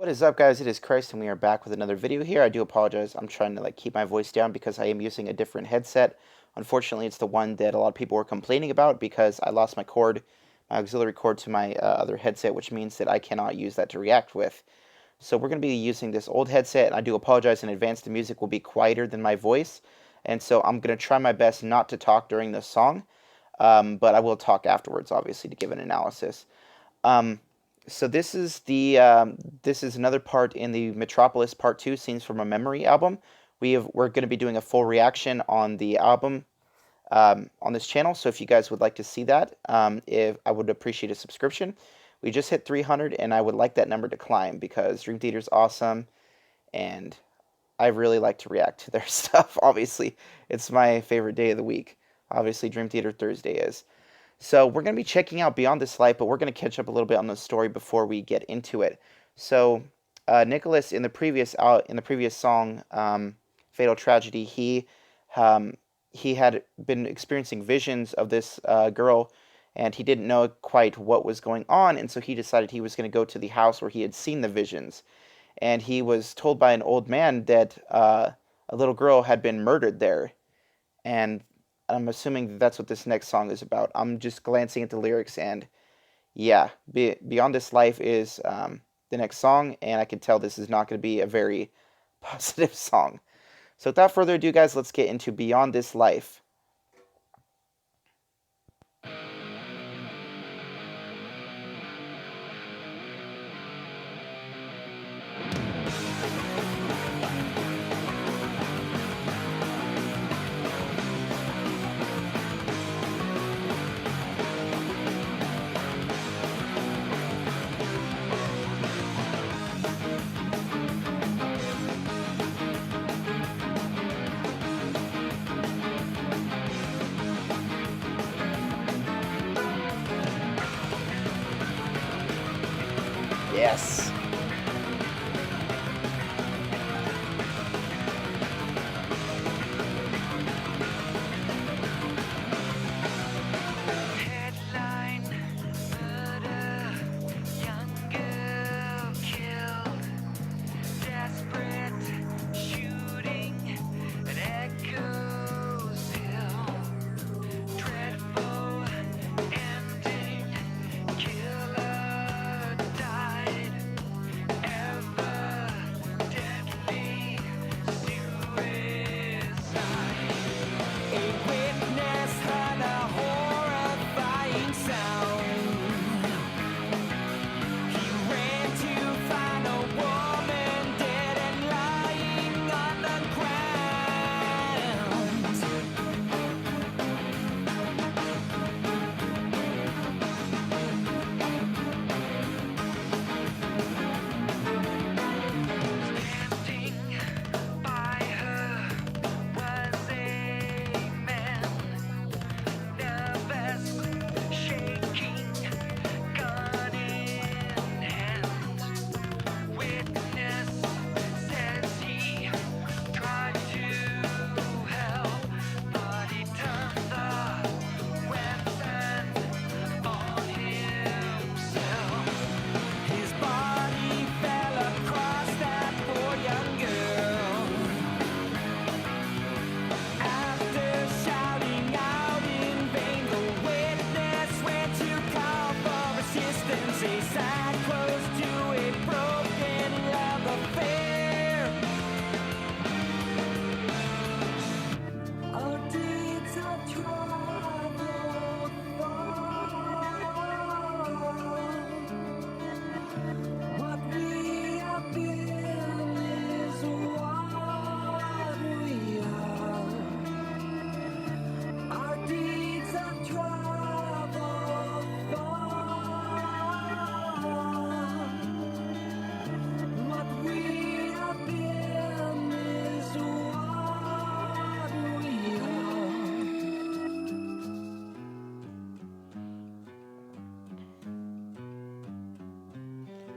What is up, guys? It is Christ, and we are back with another video here. I do apologize. I'm trying to keep my voice down because I am using a different headset. Unfortunately, it's the one that a lot of people were complaining about because I lost my cord, my auxiliary cord to my other headset, which means that I cannot use that to react with. So we're going to be using this old headset, and I do apologize in advance. The music will be quieter than my voice, and so I'm going to try my best not to talk during this song, but I will talk afterwards, obviously, to give an analysis. So this is another part in the Metropolis Part 2 Scenes from a Memory album. We're going to be doing a full reaction on the album on this channel. So if you guys would like to see that, if I would appreciate a subscription. We just hit 300, and I would like that number to climb because Dream Theater's awesome, and I really like to react to their stuff. Obviously, it's my favorite day of the week. Obviously, Dream Theater Thursday is. So we're going to be checking out Beyond This Life, but we're going to catch up a little bit on the story before we get into it. So Nicholas, in the previous song, Fatal Tragedy, he had been experiencing visions of this girl, and he didn't know quite what was going on, and so he decided he was going to go to the house where he had seen the visions. And he was told by an old man that a little girl had been murdered there, and I'm assuming that's what this next song is about. I'm just glancing at the lyrics, and yeah, Beyond This Life is the next song, and I can tell this is not going to be a very positive song. So without further ado, guys, let's get into Beyond This Life. Yes.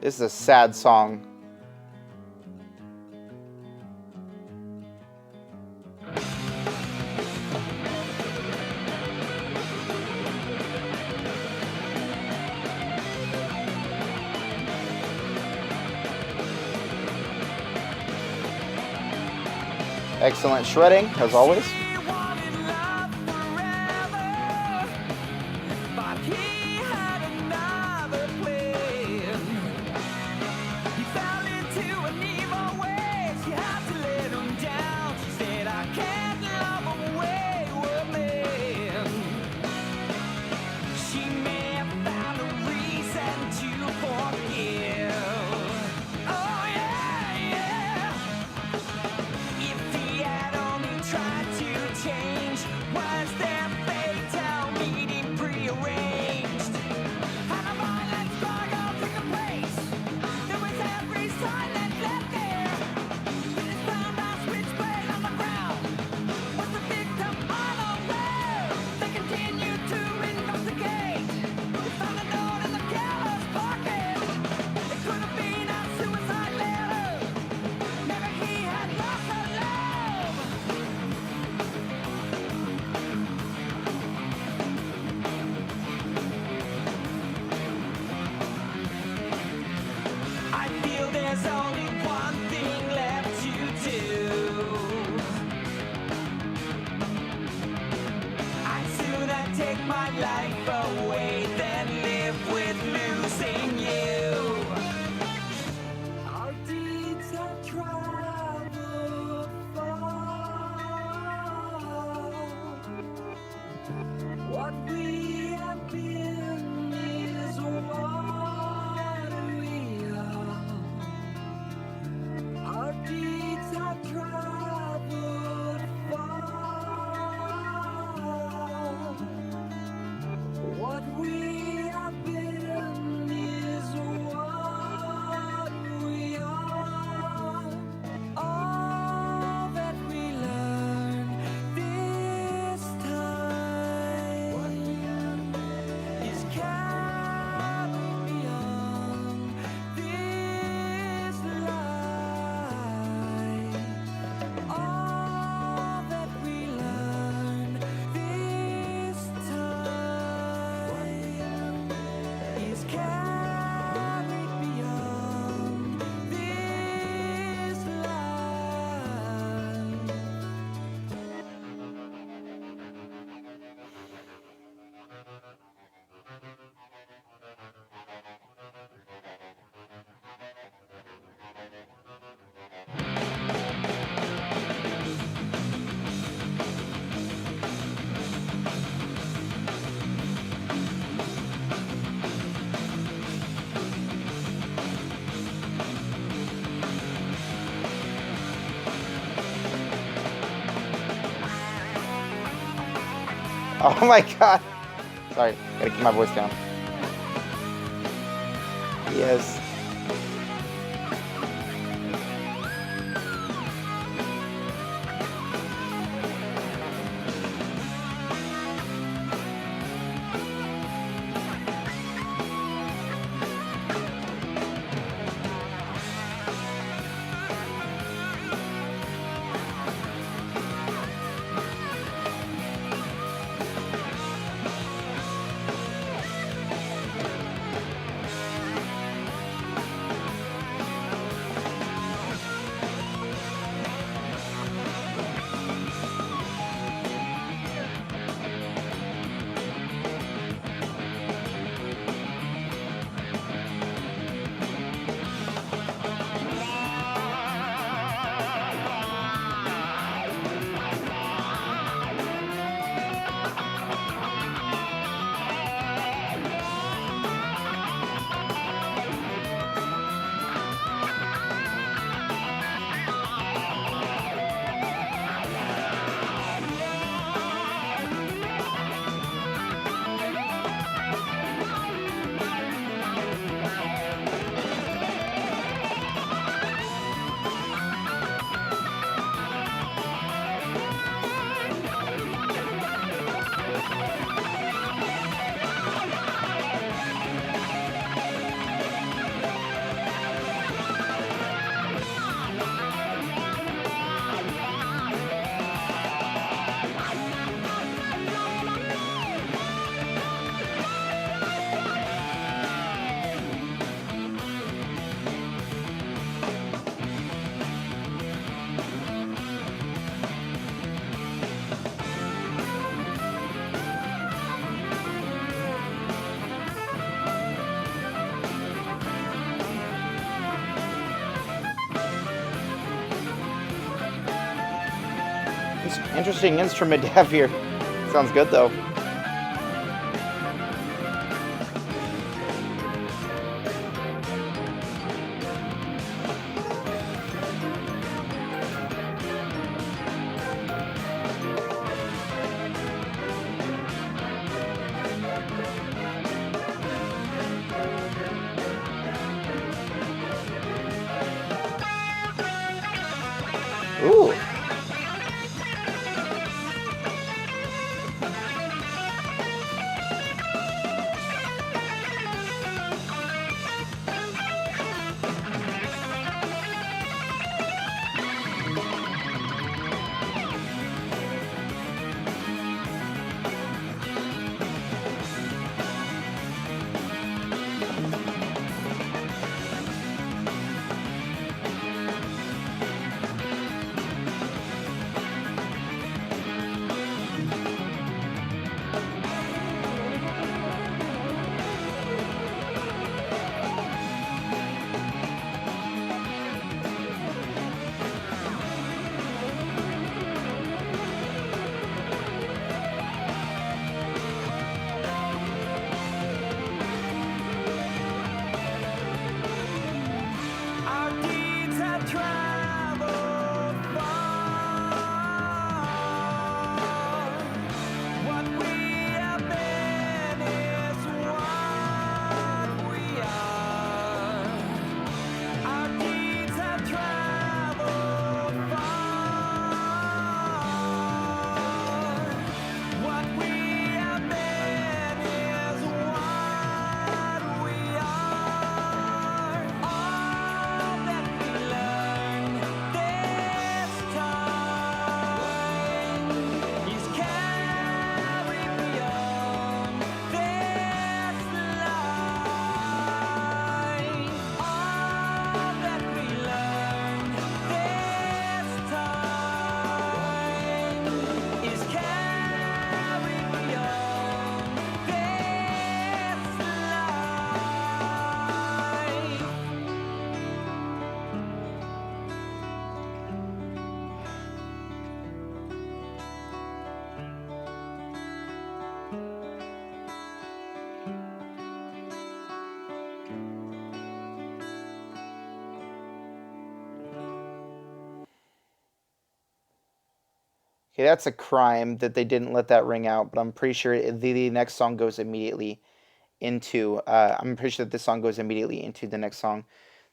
This is a sad song. Excellent shredding, as always. Oh my god. Sorry, gotta keep my voice down. Yes. Interesting instrument to have here. Sounds good though. Ooh. Our deeds have traveled far. What we have been is what we are. Our deeds have traveled far. What we have been is what we are. All that we learn this time is carried beyond this line. All that we learn this time is carried beyond this line. Okay, that's a crime that they didn't let that ring out, but I'm pretty sure the next song goes immediately into. I'm pretty sure that this song goes immediately into the next song.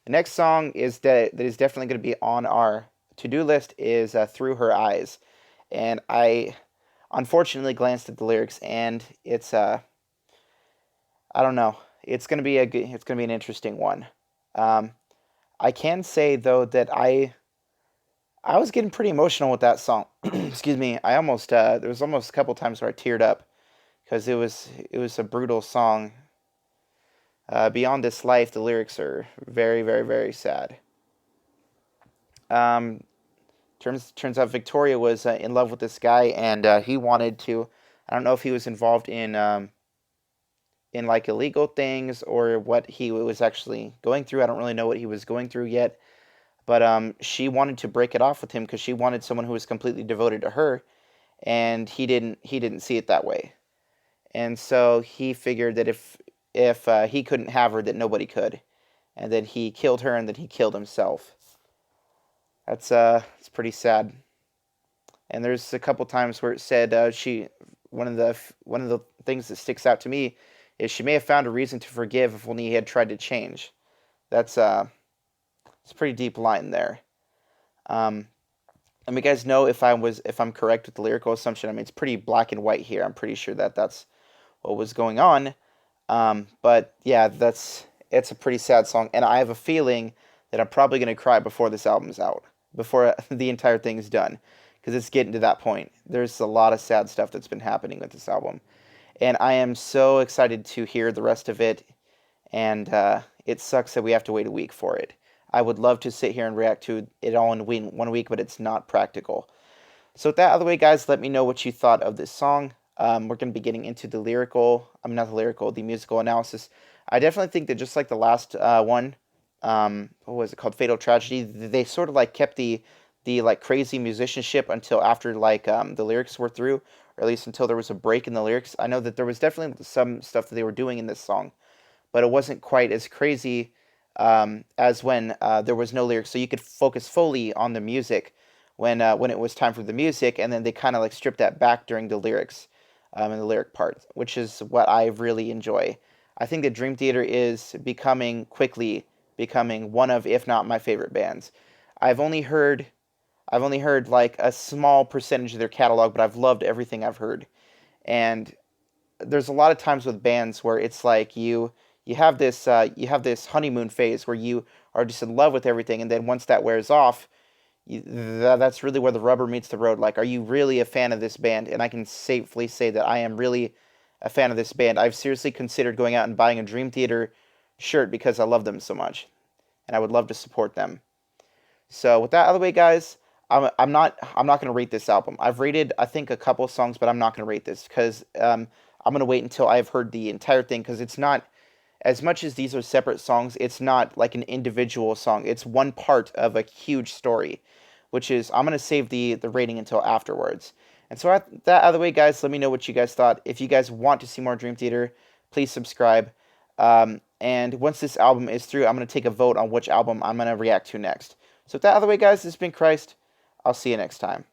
The next song is that is definitely going to be on our to-do list is "Through Her Eyes," and I unfortunately glanced at the lyrics, and it's I don't know. It's gonna be an interesting one. Um, I can say though that I was getting pretty emotional with that song. Excuse me. I almost there was almost a couple times where I teared up because it was a brutal song. Beyond this life, the lyrics are very very very sad. Um, turns out Victoria was in love with this guy, and he wanted to. I don't know if he was involved in like illegal things or what he was actually going through. I don't really know what he was going through yet. But she wanted to break it off with him because she wanted someone who was completely devoted to her, and he didn't see it that way. And so he figured that if he couldn't have her, that nobody could, and then he killed her, and then he killed himself. It's pretty sad. And there's a couple times where it said she one of the things that sticks out to me is she may have found a reason to forgive if only he had tried to change. That's it's a pretty deep line there. Um, Let me guys know if I'm correct with the lyrical assumption. I mean, it's pretty black and white here. I'm pretty sure that that's what was going on. But yeah, it's a pretty sad song, and I have a feeling that I'm probably gonna cry before this album's out, before the entire thing is done, because it's getting to that point. There's a lot of sad stuff that's been happening with this album, and I am so excited to hear the rest of it. And it sucks that we have to wait a week for it. I would love to sit here and react to it all in 1 week, but it's not practical. So with that out of the way, guys, let me know what you thought of this song. We're going to be getting into the lyrical, I mean not the lyrical, the musical analysis. I definitely think that just like the last one, what was it called, Fatal Tragedy, they sort of like kept the like crazy musicianship until after like the lyrics were through, or at least until there was a break in the lyrics. I know that there was definitely some stuff that they were doing in this song, but it wasn't quite as crazy as when there was no lyrics, so you could focus fully on the music when it was time for the music, and then they kind of like stripped that back during the lyrics and the lyric part, which is what I really enjoy. I think that Dream Theater is quickly becoming one of, if not my favorite bands. I've only heard I've only heard like a small percentage of their catalog, but I've loved everything I've heard. And there's a lot of times with bands where it's like you have this honeymoon phase where you are just in love with everything, and then once that wears off, that's really where the rubber meets the road. Like, are you really a fan of this band? And I can safely say that I am really a fan of this band. I've seriously considered going out and buying a Dream Theater shirt because I love them so much, and I would love to support them. So with that out of the way, guys, I'm not gonna rate this album. I've rated I think a couple of songs, but I'm not gonna rate this because I'm gonna wait until I've heard the entire thing because it's not as much as these are separate songs. It's not like an individual song. It's one part of a huge story, which is I'm gonna save the rating until afterwards. And so that out of the way, guys, let me know what you guys thought. If you guys want to see more Dream Theater, please subscribe. And once this album is through, I'm going to take a vote on which album I'm going to react to next. So with that out of the way, guys, this has been Christ. I'll see you next time.